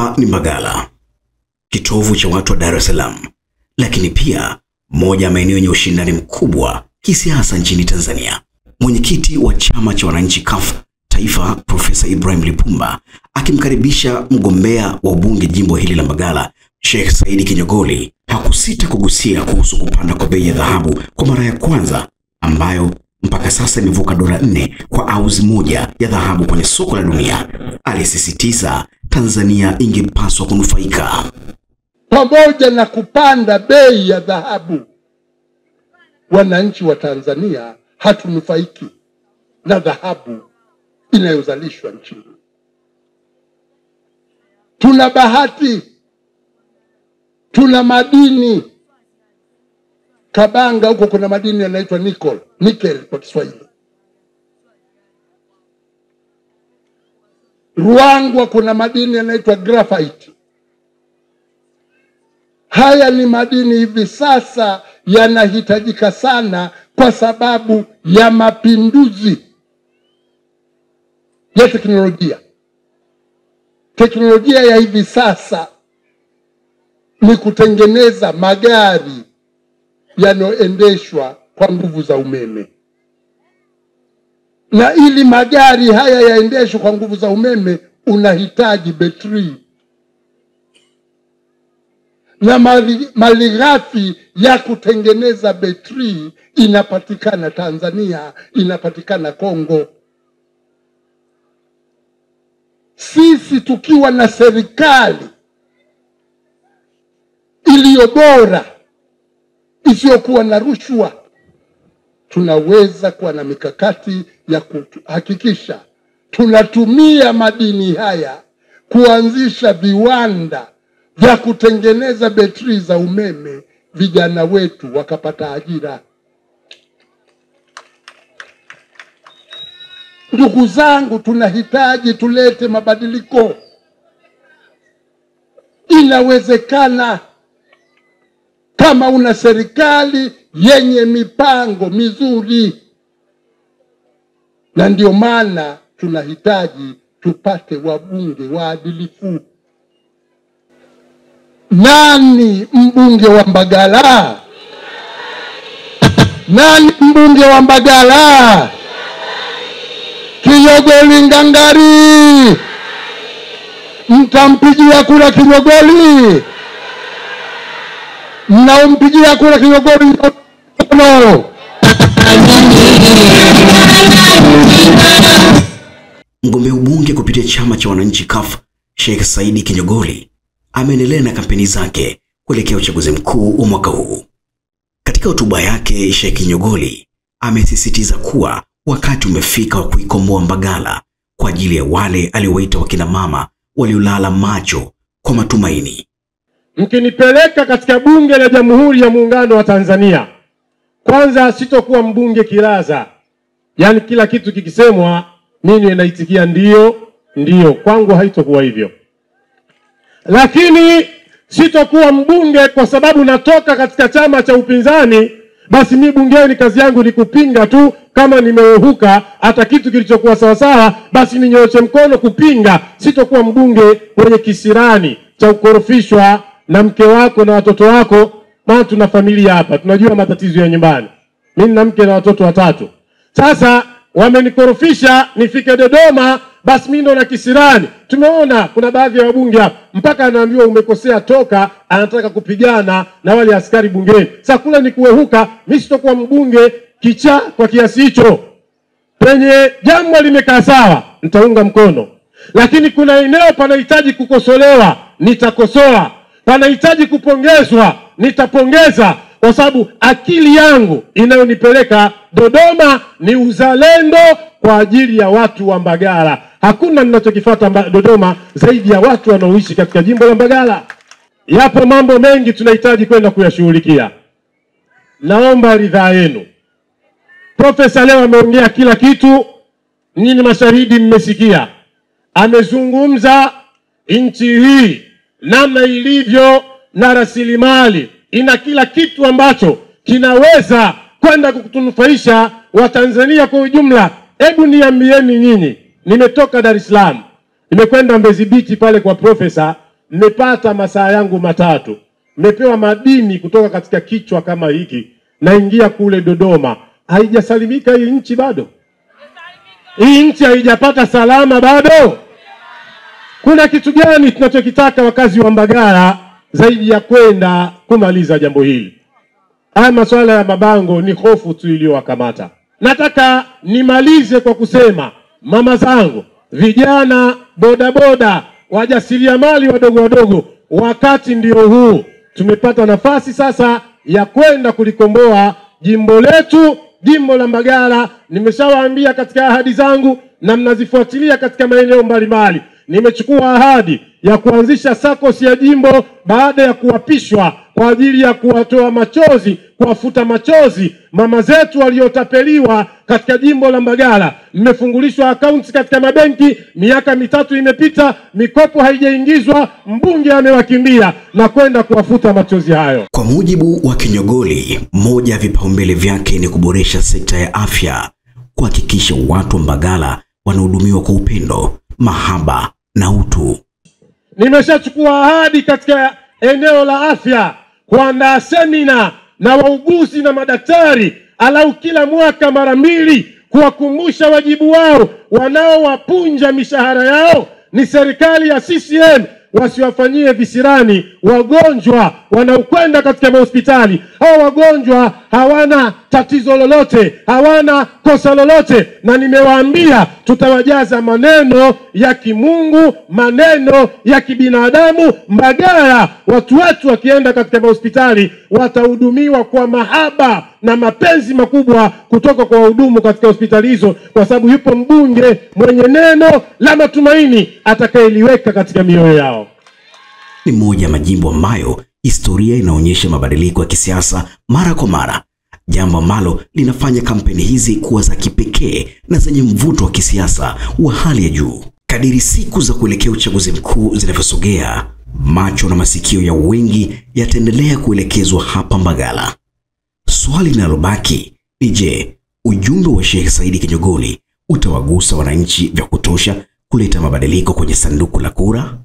Hapa ni Mbagala, kitovu cha watu wa Dar es Salaam, lakini pia moja ya maeneo yenye ushindani mkubwa kisiasa nchini Tanzania. Mwenyekiti wa chama cha wananchi CUF Taifa, Profesa Ibrahim Lipumba, akimkaribisha mgombea wa ubunge jimbo hili la Mbagala, Sheikh Said Kinyogoli, hakusita kugusia kuhusu kupanda kwa bei ya dhahabu kwa mara ya kwanza, ambayo mpaka sasa imevuka dola 4 kwa auzi moja ya dhahabu kwenye soko la dunia. Alisisitiza Tanzania ingepaswa kunufaika. Pamoja na kupanda bei ya dhahabu, wananchi wa Tanzania hatunufaiki na dhahabu inayozalishwa nchini. Tuna bahati, tuna madini. Kabanga huko kuna madini yanaitwa nickel kwa Kiswahili. Ruangwa kuna madini yanaitwa graphite. Haya ni madini hivi sasa yanahitajika sana kwa sababu ya mapinduzi ya teknolojia. Teknolojia ya hivi sasa ni kutengeneza magari yanayoendeshwa kwa nguvu za umeme. Na ili magari haya yaendeshwe kwa nguvu za umeme unahitaji betri. Na malighafi ya kutengeneza betri inapatikana Tanzania, inapatikana Kongo. Sisi tukiwa na serikali iliyo bora, isiyokuwa na rushwa, tunaweza kuwa na mikakati ya kuhakikisha tunatumia madini haya kuanzisha viwanda vya kutengeneza betri za umeme, vijana wetu wakapata ajira. Ndugu zangu, tunahitaji tulete mabadiliko. Inawezekana kama una serikali yenye mipango mizuri. Na ndio maana tunahitaji tupate wabunge waadilifu. Nani mbunge wa Mbagala? Nani mbunge wa Mbagala? Kinyogoli ngangari. Mtampigia kura Kinyogoli? Mnaompigia kura Kinyogoli no? Mgombea ubunge kupitia chama cha wananchi CUF, Sheikh Said Kinyogoli, ameendelea na kampeni zake kuelekea uchaguzi mkuu wa mwaka huu. Katika hotuba yake, Sheikh Kinyogoli amesisitiza kuwa wakati umefika wa kuikomboa Mbagala kwa ajili ya wale aliowaita wakina mama waliolala macho kwa matumaini. Mkinipeleka katika bunge la Jamhuri ya Muungano wa Tanzania, kwanza sitokuwa mbunge kilaza. Yaani kila kitu kikisemwa mimi naitikia ndio, kwangu haitokuwa hivyo. Lakini sitokuwa mbunge kwa sababu natoka katika chama cha upinzani, basi mimi bungeni kazi yangu ni kupinga tu. Kama nimehuka hata kitu kilichokuwa sawa sawa, basi ninyooshe mkono kupinga. Sitokuwa mbunge mwenye kisirani cha ukorofishwa na mke wako na watoto wako. Maana tuna familia hapa, tunajua matatizo ya nyumbani. Mimi na mke na watoto 3. Sasa wamenikorofisha nifike Dodoma, basi mimi ndo na kisirani. Tumeona kuna baadhi ya wabunge hapa mpaka anaambiwa umekosea, toka, anataka kupigana na wale askari bungeni. Sasa kula ni kuehuka. Mimi sitokuwa mbunge kicha kwa kiasi hicho. Penye jambo limekaa sawa nitaunga mkono, lakini kuna eneo panahitaji kukosolewa, nitakosoa. Panahitaji kupongezwa, nitapongeza, kwa sababu akili yangu inayonipeleka Dodoma ni uzalendo kwa ajili ya watu wa Mbagala. Hakuna ninachokifuata Dodoma zaidi ya watu wanaoishi katika jimbo la Mbagala. Yapo mambo mengi tunahitaji kwenda kuyashughulikia. Naomba ridhaa yenu. Profesa leo ameongea kila kitu, nyinyi mashahidi mmesikia. Amezungumza nchi hii namna ilivyo na rasilimali, ina kila kitu ambacho kinaweza kwenda kutunufaisha Watanzania kwa ujumla. Hebu niambieni nyinyi, nimetoka Dar es Salaam, nimekwenda Mbezi Beach pale kwa profesa mmepata masaa yangu matatu, mmepewa madini kutoka katika kichwa kama hiki, naingia kule Dodoma. Haijasalimika hii nchi bado? Hii nchi haijapata salama bado? Kuna kitu gani tunachokitaka wakazi wa Mbagala zaidi ya kwenda kumaliza jambo hili? Haya masuala ya mabango ni hofu tu iliyowakamata. Nataka nimalize kwa kusema, mama zangu, vijana, bodaboda, wajasiriamali wadogo wadogo, wakati ndio huu. Tumepata nafasi sasa ya kwenda kulikomboa jimbo letu, jimbo la Mbagala. Nimeshawaambia katika ahadi zangu na mnazifuatilia katika maeneo mbalimbali. Nimechukua ahadi ya kuanzisha SACCOS ya jimbo baada ya kuapishwa kwa ajili ya kuwatoa machozi, kuwafuta machozi mama zetu waliotapeliwa katika jimbo la Mbagala. Mmefungulishwa accounts katika mabenki, miaka mitatu imepita, mikopo haijaingizwa, mbunge amewakimbia na kwenda kuwafuta machozi hayo. Kwa mujibu wa Kinyogoli, moja ya vipaumbele vyake ni kuboresha sekta ya afya, kuhakikisha watu wa Mbagala wanahudumiwa kwa upendo, mahaba na utu. Nimeshachukua ahadi katika eneo la afya kuandaa semina na wauguzi na madaktari alau kila mwaka mara 2, kuwakumbusha wajibu wao. Wanaowapunja mishahara yao ni serikali ya CCM, wasiwafanyie visirani wagonjwa wanaokwenda katika hospitali. Hao wagonjwa hawana tatizo lolote, hawana kosa lolote, na nimewaambia tutawajaza maneno ya kimungu, maneno ya kibinadamu. Mbagala watu wetu wakienda katika hospitali watahudumiwa kwa mahaba na mapenzi makubwa kutoka kwa wahudumu katika hospitali hizo, kwa sababu yupo mbunge mwenye neno la matumaini atakayeliweka katika mioyo yao. Ni moja ya majimbo ambayo historia inaonyesha mabadiliko ya kisiasa mara kwa mara, jambo ambalo linafanya kampeni hizi kuwa za kipekee na zenye mvuto wa kisiasa wa hali ya juu. Kadiri siku za kuelekea uchaguzi mkuu zinavyosogea, macho na masikio ya wengi yataendelea kuelekezwa hapa Mbagala. Swali linalobaki ni je, ujumbe wa Sheikh Said Kinyogoli utawagusa wananchi vya kutosha kuleta mabadiliko kwenye sanduku la kura?